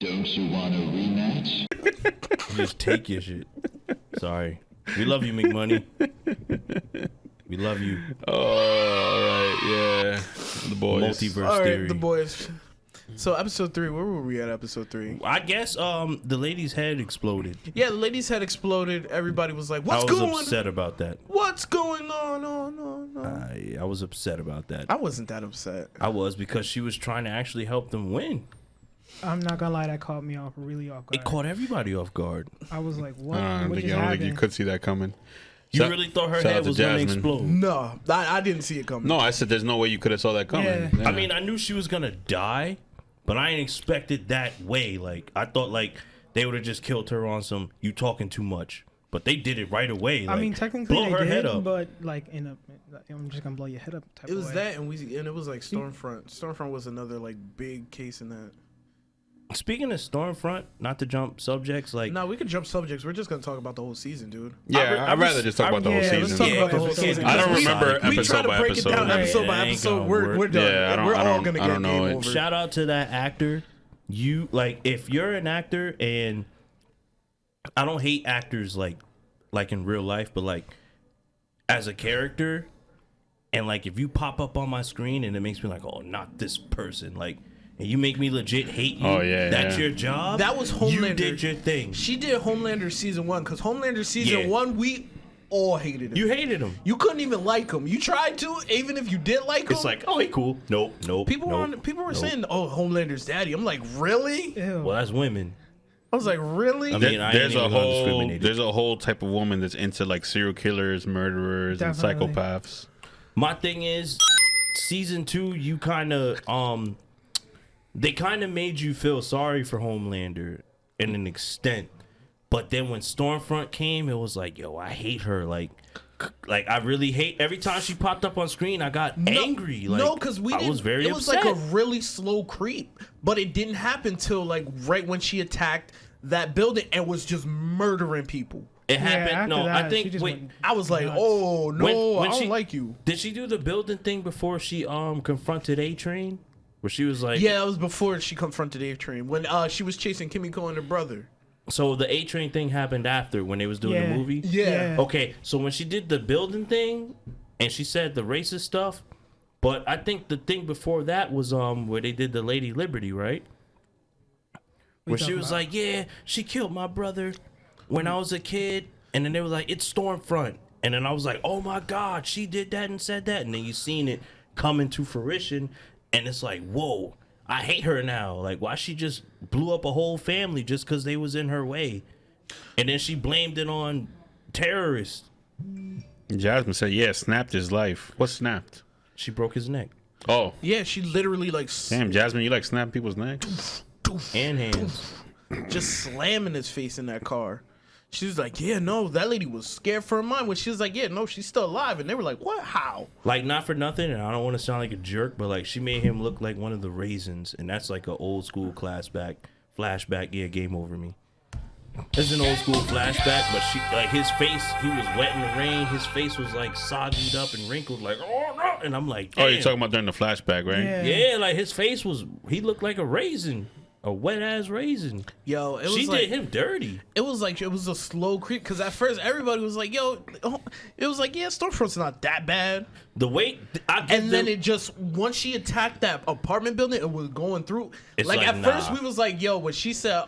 Don't you want a rematch? Just take your shit. Sorry. We love you, McMoney. We love you. Oh, all right, yeah. The boys. Multiverse All right, theory. the boys. So episode 3, where were we at episode 3? I guess the lady's head exploded. Yeah, the lady's head exploded. Everybody was like, I what's was going upset about that. What's going on? I was upset about that. I wasn't that upset. I was because she was trying to actually help them win. I'm not gonna lie, that caught me really off guard. It caught everybody off guard. I was like, what? I don't What think just you happened? could see that coming. You Shout- really thought her shout out head to was going to Jasmine. explode? No, I didn't see it coming. No, I said there's no way you could have saw that coming. Yeah. I mean, I knew she was going to die, but I didn't expect it that way. Like, I thought, like, they would have just killed her on some, you talking too much. But they did it right away. I Like, mean, technically blow they her did, head up. but like I'm just gonna blow your head up. Type It was of way. that, and it was like Stormfront. Stormfront was another like big case in that. Speaking of Stormfront, not to jump subjects, like, No, we could jump subjects. We're just gonna talk about the whole season, dude. Yeah, I'd rather just talk about the whole yeah, let's season. talk Yeah, about the whole because season. I don't we- remember We try episode to by break it episode. down Right. episode by Yeah, ain't episode. gonna We're work. done. Yeah, I don't- We're I all don't- gonna I get don't know game it. over. shout out to that actor. You, like, if you're an actor, and I don't hate actors like in real life, but like as a character, and like if you pop up on my screen and it makes me like, oh, not this person, like, and you make me legit hate you. Oh, yeah, that's yeah. your job. That was You Homelander. did your thing. She did Homelander season 1 because Homelander season Yeah. 1 we all hated him. You hated him. You couldn't even like him. You tried to, even if you did like him. It's like, oh, he cool. Nope. people were saying, "Oh, Homelander's daddy." I'm like, really? Ew. Well, that's women. I was like, really? I mean, I ain't There's even a gonna whole discriminate it. there's a whole type of woman that's into like serial killers, murderers, Definitely. and psychopaths. My thing is, season 2, you kind of they kind of made you feel sorry for Homelander in an extent, but then when Stormfront came, it was like, yo, I hate her. Like I really hate every time she popped up on screen. I got angry. Like, no, because I was very It was upset. like a really slow creep, but it didn't happen till like right when she attacked that building and was just murdering people. It happened. after No, that, I she think. just Wait, went I was like, nuts. oh no, when I don't she- like you. did she do the building thing before she confronted A-Train? Where she was like, Yeah, it was before she confronted A-Train when she was chasing Kimiko and her brother. So the A-Train thing happened after when they was doing Yeah. the movie. Yeah. Okay, so when she did the building thing, and she said the racist stuff, but I think the thing before that was where they did the Lady Liberty, right? Where she talking was about? like, yeah, she killed my brother when I was a kid, and then they were like, it's Stormfront, and then I was like, oh my God, she did that and said that, and then you seen it come into fruition, and it's like, whoa, I hate her now. Like, why she just blew up a whole family just because they was in her way, and then she blamed it on terrorists. Jasmine said, "Yeah, snapped his life. What snapped? She broke his neck Oh, Yeah, she literally like damn, Jasmine, you like snap people's necks? and hands. just slamming his face in that car. She was like, yeah, no, that lady was scared for her mind. When she was like, yeah, no, she's still alive. And they were like, what? How? Like, not for nothing, and I don't want to sound like a jerk, but like she made him look like one of the raisins, and that's like an old school flashback. Yeah, game over me. It's an old school flashback, but she like his face. He was wet in the rain. His face was like soggied up and wrinkled, like oh no. And I'm like, damn. Oh, you're talking about during the flashback, right? Yeah. Yeah, like his face was. He looked like a raisin, a wet ass raisin. Yo, it was She like, did him dirty. it was like, it was a slow creep. Because at first, everybody was like, yo, it was like, yeah, Stormfront's not that bad. The way I give And then them- it just, once she attacked that apartment building, it was going through. It's Like, like, at first, nah. we was like, yo, when she said,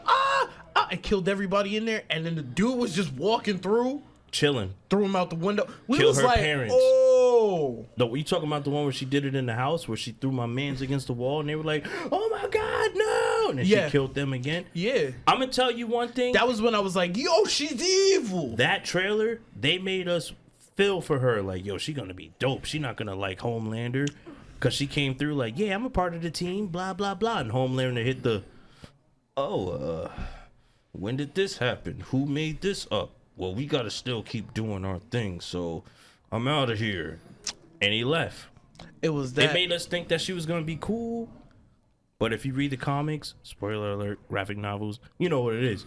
and killed everybody in there. And then the dude was just walking through, chilling. threw him out the window. We Kill was her like, parents. oh. You talking about the one where she did it in the house, where she threw my mans against the wall, and they were like, "Oh my God, no!" And then Yeah. she killed them again. Yeah. I'm gonna tell you one thing. That was when I was like, yo, she's evil. That trailer, they made us feel for her, like, yo, she gonna be dope. She not gonna like Homelander, cause she came through like, yeah, I'm a part of the team, blah blah blah, and Homelander hit the, when did this happen? Who made this up? Well, we gotta still keep doing our thing, so I'm out of here. And he left. It was They that. made us think that she was gonna be cool, but if you read the comics, spoiler alert, graphic novels, you know what it is.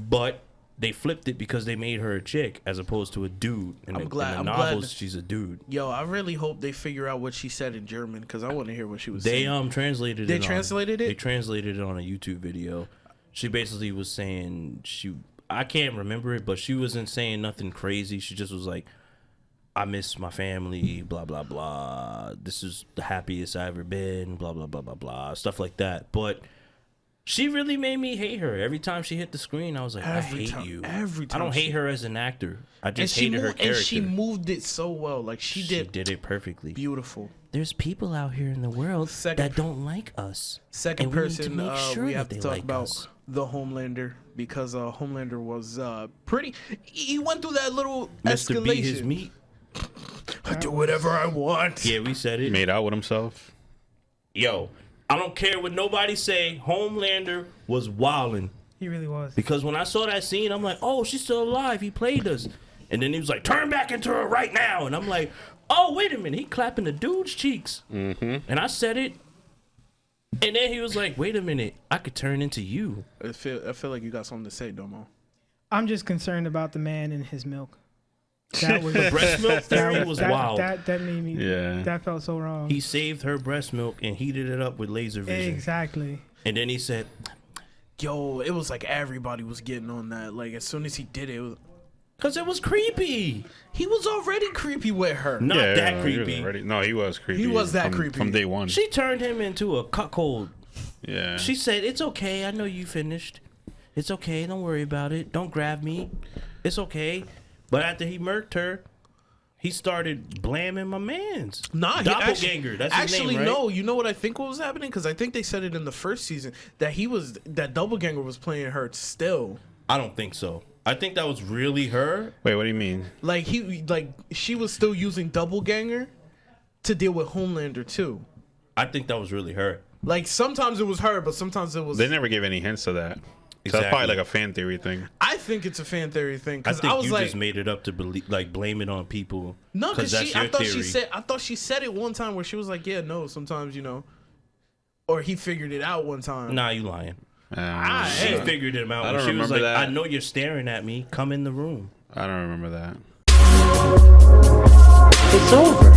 But they flipped it because they made her a chick as opposed to a dude. In I'm the glad- in the I'm glad- novels, she's a dude. Yo, I really hope they figure out what she said in German because I want to hear what she was They saying. translated They it. translated it? They translated it on a YouTube video. She basically was saying I can't remember it, but she wasn't saying nothing crazy. She just was like, I miss my family, blah blah blah. This is the happiest I ever been, blah blah blah blah blah, stuff like that. But she really made me hate her. Every time she hit the screen, I was like, I hate you. Every time I don't she- hate her as an actor. I and just she hated her moved, character. and she moved it so well. Like she did it perfectly. beautiful. There's people out here in the world Second- that don't like us. Second And we need to person, make sure we that have to they talk like about us. the Homelander because Homelander was pretty. He went through that little Mr. escalation. B his meat. I do whatever I want. Yeah, we said it. Made out with himself. Yo, I don't care what nobody say. Homelander was wildin'. He really was. Because when I saw that scene, I'm like, oh, she's still alive. He played us. And then he was like, turn back into her right now. And I'm like, oh, wait a minute. He clapping the dude's cheeks. Mm-hmm. And I said it. And then he was like, wait a minute. I could turn into you. I feel like you got something to say, Domo. I'm just concerned about the man and his milk. That was Breast milk theory was wild. That made me. Yeah. That felt so wrong. He saved her breast milk and heated it up with laser vision. Exactly. And then he said, Yo, it was like everybody was getting on that. Like as soon as he did it, because it was creepy. he was already creepy with her. Not Yeah, that he was creepy. already- no, he was creepy. He was that from, creepy. from day one. She turned him into a cuckold. Yeah. She said, it's okay. I know you finished. It's okay. Don't worry about it. Don't grab me. It's okay. But after he murked her, he started blaming my mans. Nah, he Doppelganger. That's his actually name, right? no. You know what I think what was happening? Because I think they said it in the first season that Doppelganger was playing her still. I don't think so. I think that was really her. Wait, what do you mean? Like she was still using Doppelganger to deal with Homelander too. I think that was really her. Like sometimes it was her, but sometimes it was. They never gave any hints of that. So that's Exactly. probably like a fan theory thing. I think it's a fan theory thing I because think I, was you like, just made it up to believe, like blame it on people. no, because that's your I thought theory. I thought she said it one time where she was like, yeah, no, sometimes or he figured it out one time. Nah, you lying. Hey. She figured him out. I when don't she was remember like, that. I know you're staring at me. Come in the room. I don't remember that. It's over.